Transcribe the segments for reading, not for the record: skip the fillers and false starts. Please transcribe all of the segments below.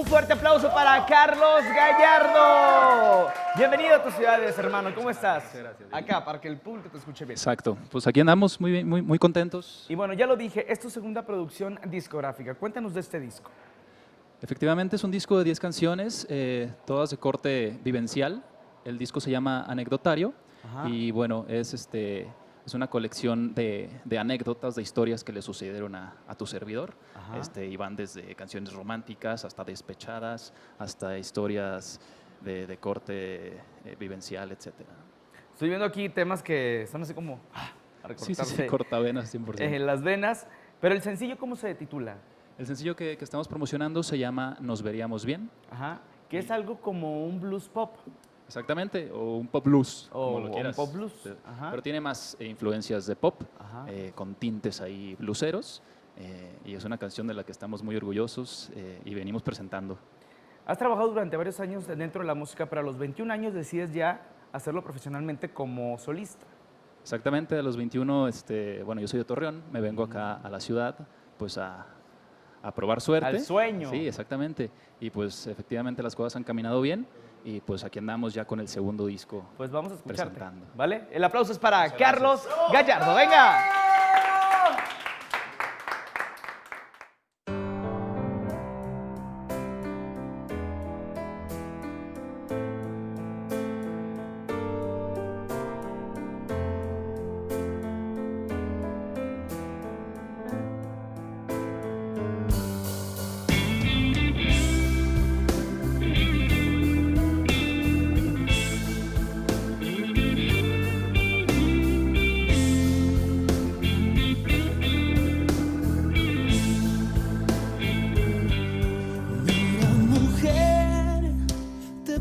Un fuerte aplauso para Carlos Gallardo. Bienvenido a tus ciudades, hermano. ¿Cómo estás? Muchas gracias. Acá, para que el público te escuche bien. Exacto. Pues aquí andamos muy, bien, muy contentos. Y bueno, ya lo dije, es tu segunda producción discográfica. Cuéntanos de este disco. Efectivamente es un disco de 10 canciones, todas de corte vivencial. El disco se llama Anecdotario. Ajá. Y bueno, es una colección de anécdotas, de historias que le sucedieron a tu servidor. Y van desde canciones románticas hasta despechadas, hasta historias de corte vivencial, etc. Estoy viendo aquí temas que son así como a recortarse Sí, cortavenas 100%. las venas. Pero el sencillo, ¿cómo se titula? El sencillo que estamos promocionando se llama Nos Veríamos Bien. Ajá. Que es algo como un blues pop. Exactamente, o un pop blues, O como lo quieras. un pop blues. Ajá. Pero tiene más influencias de pop, Ajá. con tintes ahí blueseros. Y es una canción de la que estamos muy orgullosos y venimos presentando. Has trabajado durante varios años dentro de la música, pero a los 21 años decides ya hacerlo profesionalmente como solista. Exactamente, a los 21, bueno, yo soy de Torreón, me vengo acá a la ciudad, pues a probar suerte. Al sueño. Sí, exactamente. Y pues efectivamente las cosas han caminado bien y pues aquí andamos ya con el segundo disco. Pues vamos a escucharte, presentando. ¿vale? El aplauso es para Carlos Gallardo. ¡Venga!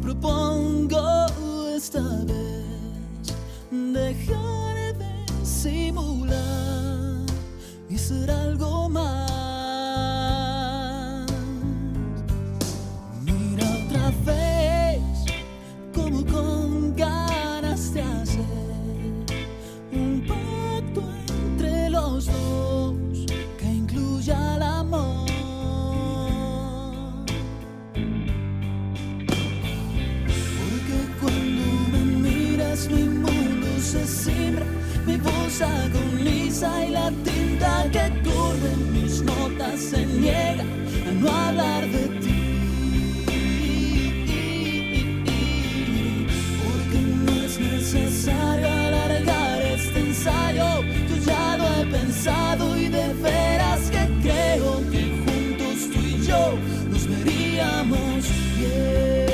Propongo esta vez dejar de simular y ser algo más. Mira otra vez como con ganas de hacer un pacto entre los dos que incluya el amor. Mi mundo se simbra, mi voz agoniza y la tinta que corre en mis notas se niega a no hablar de ti. Porque no es necesario alargar este ensayo, yo ya lo he pensado y de veras que creo que juntos tú y yo nos veríamos bien.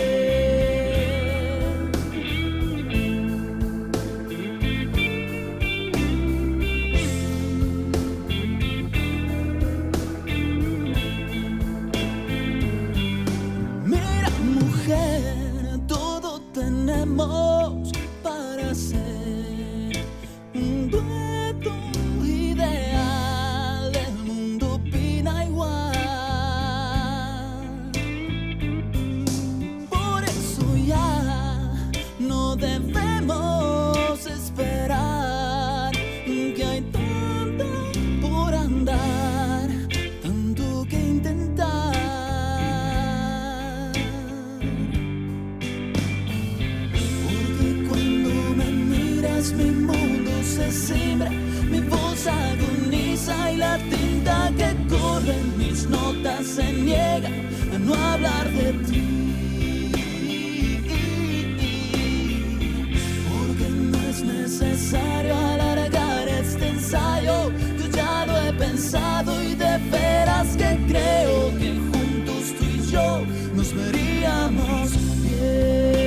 Para ser un dueto ideal, el mundo opina igual. Por eso ya no debemos esperar, que hay tanto por andar, tanto que intentar. Mi mundo se simbra, mi voz agoniza y la tinta que corre en mis notas se niega a no hablar de ti. Porque no es necesario alargar este ensayo, yo ya lo he pensado y de veras que creo que juntos tú y yo nos veríamos bien.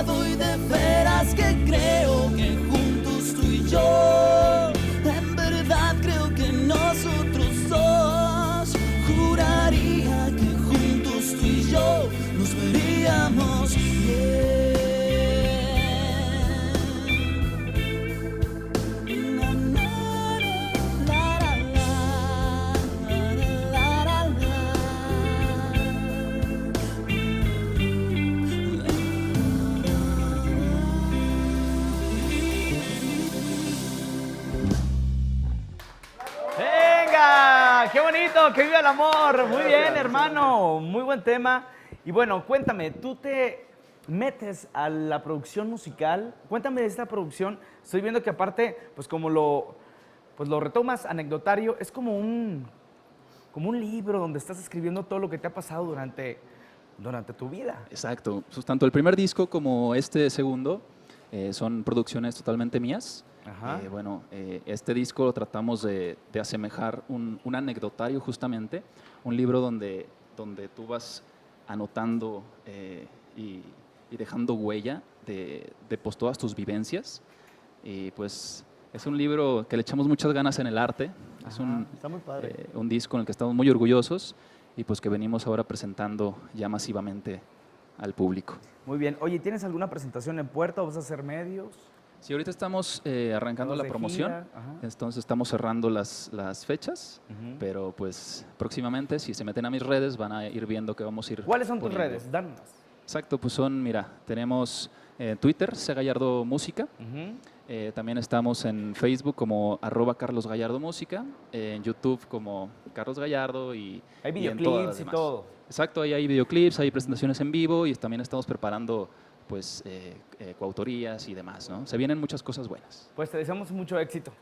Y de veras que creo que juntos tú y yo, en verdad creo que nosotros dos, juraría que juntos tú y yo nos veríamos bien. bonito! ¡Que viva el amor! Muy bien, Gracias. hermano. Muy buen tema. Y bueno, cuéntame, ¿tú te metes a la producción musical? Cuéntame de esta producción. Estoy viendo que aparte, pues como lo retomas anecdotario, es como un libro donde estás escribiendo todo lo que te ha pasado durante tu vida. Exacto. Pues tanto el primer disco como este segundo son producciones totalmente mías. Ajá. Bueno, este disco lo tratamos de asemejar un anecdotario justamente, un libro donde tú vas anotando y dejando huella de pues, todas tus vivencias. Y pues es un libro que le echamos muchas ganas en el arte. Es Está muy padre. un disco en el que estamos muy orgullosos y pues que venimos ahora presentando ya masivamente al público. Muy bien. Oye, ¿tienes alguna presentación en puerta o vas a hacer medios? Sí, ahorita estamos arrancando ¿Todos la de promoción, gira? Ajá. entonces estamos cerrando las fechas, Ujú. pero pues próximamente si se meten a mis redes van a ir viendo que vamos a ir ¿Cuáles son tus poniendo. redes? Danos. Exacto, pues mira, tenemos Twitter, C Gallardo Música, también estamos en Facebook como @CarlosGallardoMúsica, en YouTube como Carlos Gallardo Hay en todas las videoclips y demás. todo. Exacto, ahí hay videoclips, hay presentaciones en vivo y también estamos preparando pues coautorías y demás, ¿no? Se vienen muchas cosas buenas. Pues te deseamos mucho éxito.